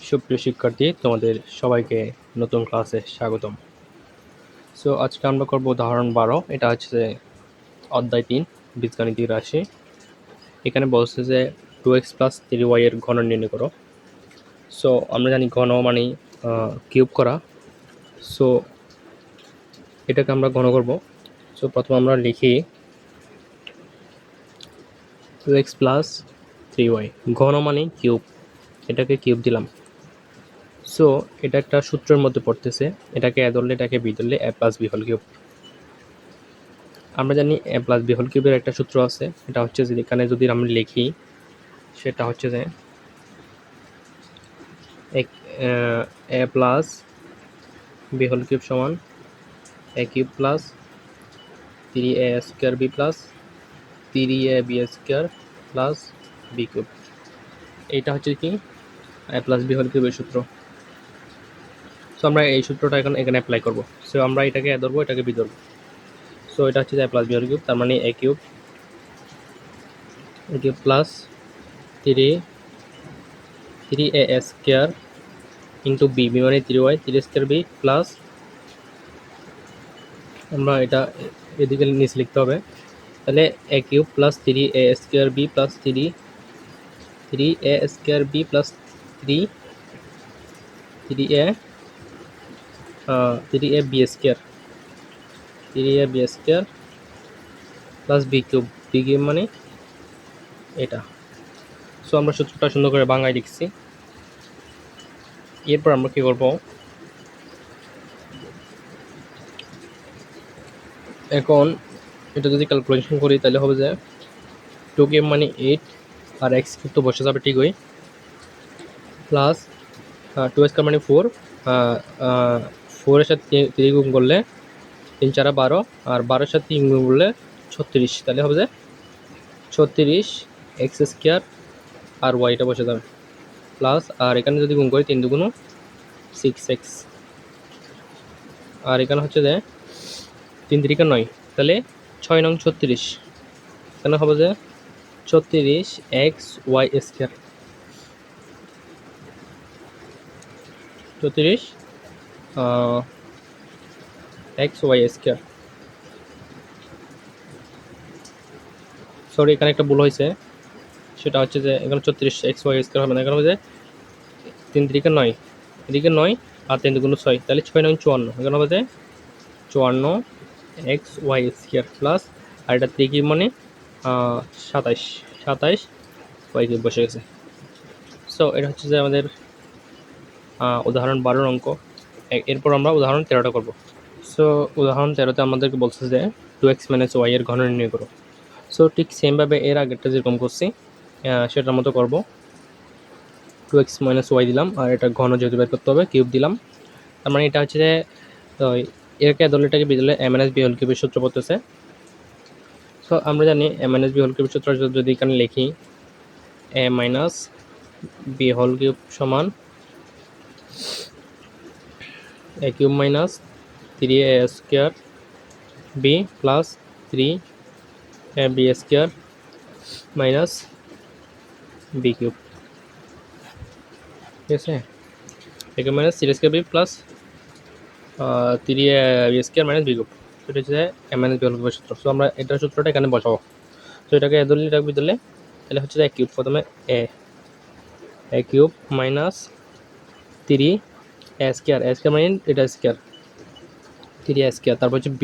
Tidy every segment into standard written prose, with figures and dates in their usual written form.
সুপ্রিয় শিক্ষার্থী, তোমাদের সবাইকে নতুন ক্লাসে স্বাগতম। সো আজকে আমরা করব উদাহরণ 12। এটা হচ্ছে অধ্যায় 3 বীজগাণিতিক রাশি। এখানে বলছে যে 2x + 3y এর ঘন নির্ণয় করো। সো আমরা জানি ঘন মানে কিউব করা। সো এটাকে আমরা ঘন করব। সো প্রথমে আমরা লিখি 2x + 3y, ঘন মানে কিউব, এটাকে কিউব দিলাম। সো এটা একটা সূত্রের মধ্যে পড়তেছে, এটাকে এ ধরলে এটাকে বি ধরলে a + b হোল কিউব। আমরা জানি a + b হোল কিউবের একটা সূত্র আছে, এটা হচ্ছে যে এখানে যদি আমরা লিখি সেটা হচ্ছে যে a + b হোল কিউব সমান a cube plus 3a² b plus 3ab² plus b cube. এইটা হচ্ছে কি a + b হোল কিউবের সূত্র। সো আমরা এই সূত্রটা এখানে অ্যাপ্লাই করব। সো আমরা এটাকে a ধরবো, এটাকে b ধরবো। সো এটা হচ্ছে যে a + b হোল কিউব, তার মানে a cube plus 3a² into B, B মানে 3y, 3² b প্লাস, আমরা এটা এদিকে নিচে লিখতে হবে, তাহলে a cube plus 3a² b plus 3a² b plus 3ab² plus b cube, মানে এটা। সো আমরা সূত্রটা সুন্দর করে বাংলায় লিখছি। এরপর আমরা কি করব, এখন এটা যদি ক্যালকুলেশন করি তাহলে হবে যে 2 মানে 8 আর x কিউব তো বসে যাবে ঠিকই, প্লাস 2 মানে 4, 4 এর সাথে 3 গুণ করলে 3 4 12, আর 12 এর সাথে 3 গুণ করলে 36, তাহলে হবে যে 36x² আর ওয়াইটা বসে যাবে, প্লাস আর এখানে যদি গুণ করি 3 2 6x, আর এখানে হচ্ছে যে 3 3 9, তাহলে 6 নং 36, এখানে হবে যে 36xy², 36xy²। সরি, এখানে একটা ভুল হয়েছে, সেটা হচ্ছে যে এখানে 36xy² হবে না, এখানে হবে যে 3 3 9, এদিকে 9 আর 3 2 6, তাহলে 6 9 54, এখানে হবে যে 54xy² প্লাস, আর এটা 3 কিউব মানে 27 y কিউব বসে গেছে। সো এটা হচ্ছে যে আমাদের উদাহরণ 12 অঙ্ক। এরপর আমরা উদাহরণ 13টা করব। সো উদাহরণ 13তে আমাদেরকে বলছে যে 2x - y এর ঘন নির্ণয় করো। সো ঠিক সেমভাবে এর আগেরটা যেরকম করছি সেটার মতো করব। 2x - y দিলাম, আর এটা ঘন যেহেতু বের করতে হবে কিউব দিলাম, তার মানে এটা হচ্ছে যে এরকে ধরলে এটাকে বিদলে a - b হোল কিউবের সূত্র পড়তেছে। সো আমরা জানি a - b হোল কিউবের সূত্র যদি এখানে লিখি a - b হোল কিউব সমান a cube minus 3a² b plus 3ab² minus b cube, ঠিক আছে। a cube minus 3a² b plus 3ab² minus b cube, সেটা হচ্ছে a - b হোল কিউবের সূত্র। সো আমরা এটার সূত্রটা এখানে বসাবো। তো এটাকে এ ধরলে এটা দিলে তাহলে হচ্ছে যে a কিউব, প্রথমে a কিউব মাইনাস 3a², মানে এটা স্কোয়ার, 3a², তারপর হচ্ছে b,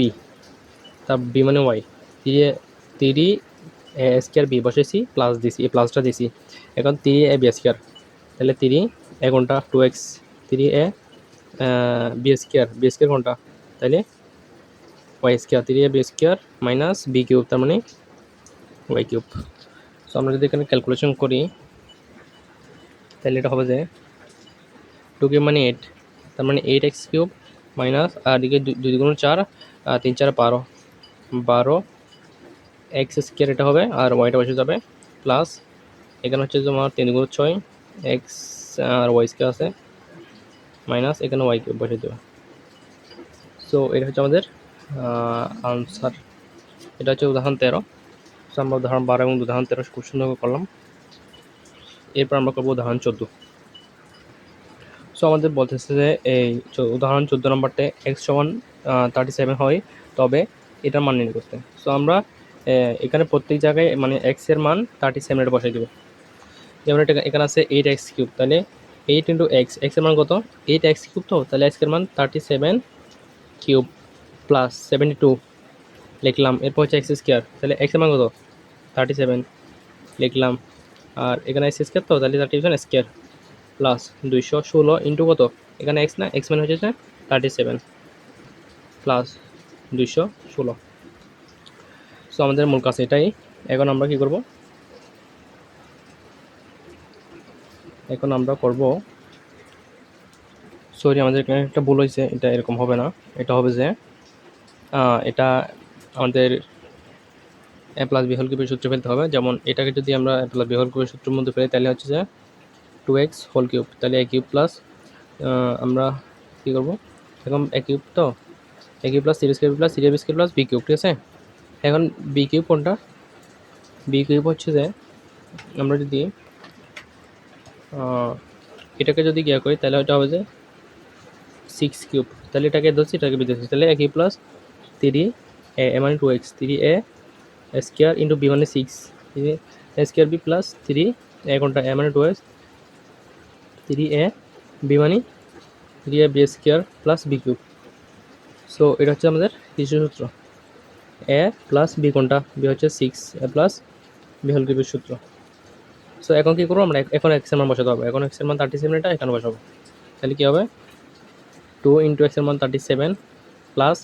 তার b মানে y, 3a² b বসেছি, প্লাস দিছি, এই প্লাসটা দিছি, এখন 3ab², তাহলে 3 কোনটা 2x, 3ab² কোনটা, তাহলে y², 3ab² minus b cube, তার মানে y কিউব। সো আমরা যদি এখানে ক্যালকুলেশন করি তাহলে এটা হবে যে 2 মানে 8, তার মানে 8x³ মাইনাস, আর এদিকে 2 2 4, 3 4 12, 12x², এটা হবে, আর ওয়াইটা বসে যাবে, প্লাস এখানে হচ্ছে তোমার 3 2 6 x আর y² আছে, মাইনাস এখানে y কিউব বসে দেবে। সো এটা হচ্ছে আমাদের আনসার। এটা হচ্ছে উদাহরণ 13। সো আমরা উদাহরণ 12 এবং উদাহরণ 13 খুব সুন্দর করে করলাম। এরপর আমরা করবো উদাহরণ 14। সো আমাদের বলতেছে যে এই উদাহরণ 14 নম্বরতে x সমান 37 হয়, তবে এটার মান নির্ণয় করতে। সো আমরা এখানে প্রত্যেক জায়গায় মানে x এর মান 37 বসাই দেবো। যেমন এটা এখানে আছে 8x3, তাহলে 8 ইন্টু x, x এর মান কত? 8x3, তো তাহলে x এর মান 37³ প্লাস 72 লিখলাম। এরপর হচ্ছে x স্কোয়ার, তাহলে x এর মান কত? 37 লিখলাম। আর এখানে x স্কোয়ার, তো তাহলে 37 স্কোয়ার প্লাস 216 ইন্টু কত? এখানে x না, x মানে হচ্ছে 37 প্লাস 216। সো আমাদের মূল কাজ এটাই। এখন আমরা কি করব? এখন আমরা করব, সরি আমাদের এখানে একটা ভুল হয়েছে, এটা এরকম হবে না। এটা হবে যে এটা আমাদের এ প্লাস বি হোল কিউবের সূত্রে ফেলতে হবে। যেমন এটাকে যদি আমরা এ প্লাস বি হোল কিউবের সূত্রের মধ্যে ফেলি, তাহলে হচ্ছে যে 2x হোল কিউব, তাহলে এ কিউব প্লাস আমরা কী করবো এখন? এ কিউব, তো a cube plus 3 square plus 3ab square plus B cube, ঠিক আছে? এখন বি কিউব কোনটা? বি কিউব হচ্ছে যে আমরা যদি এটাকে যদি গিয়া করি, তাহলে ওইটা হবে যে 6³ তাহলে এটাকে ধরছি, এটাকে বি ধরছি, তাহলে এ কিউব প্লাস 3a মানে 2x, 3a square into B মানে 6, এ স্কোয়ার বি প্লাস 3 কোনটা? এ মানে 2x, 3a বি মানে 3a B square plus B cube. So এটা হচ্ছে আমাদের তৃতীয় সূত্র। এ প্লাস বি কোনটা? বি হচ্ছে 6a প্লাস বি হোল কিউবের সূত্র। সো এখন কী করবো আমরা? এখন x এর মান বসাতে হবে। এখন x এর মান 37, এটা এখানে বসাবো। তাহলে কী হবে? 2 ইন্টু x এর মান 37 প্লাস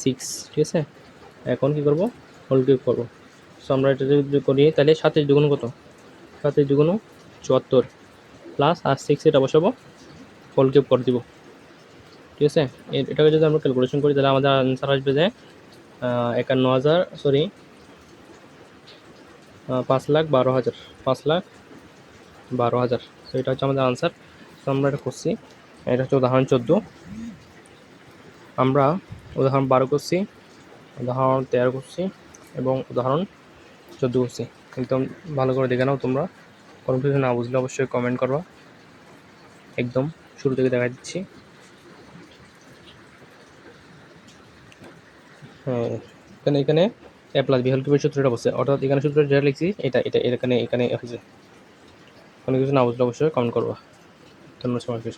6, ঠিক আছে? এখন কী করবো? হোল কিউব করবো। সো আমরা এটা যদি করি, তাহলে 27 দুগুণ কত? 27 দুগুণ 74 প্লাস আর 6 এটা বসাবো, হোল কিউব করে দিব, ঠিক আছে? এটাকে যদি আমরা ক্যালকুলেশন করি, তাহলে আমাদের আনসার আসবে যে 51,000, সরি 5,12,000, 5,12,000। তো এটা হচ্ছে আমাদের আনসার। তো আমরা এটা করছি। এটা হচ্ছে উদাহরণ 14। আমরা উদাহরণ 12 করছি, উদাহরণ 13 করছি এবং উদাহরণ 14 করছি। একদম ভালো করে দেখে নাও তোমরা। কোনো কিছু না বুঝলে অবশ্যই কমেন্ট করবা। একদম শুরু থেকে দেখা দিচ্ছি। হ্যাঁ, এখানে এ প্লাস বি হোল কিউবের সূত্রটা বসে, অর্থাৎ এখানে সূত্রটা যেটা লিখছি এটা এখানে হয়েছে। কোনো কিছু না বুঝলে অবশ্যই কমেন্ট করবা। ধন্যবাদ সবাইকে।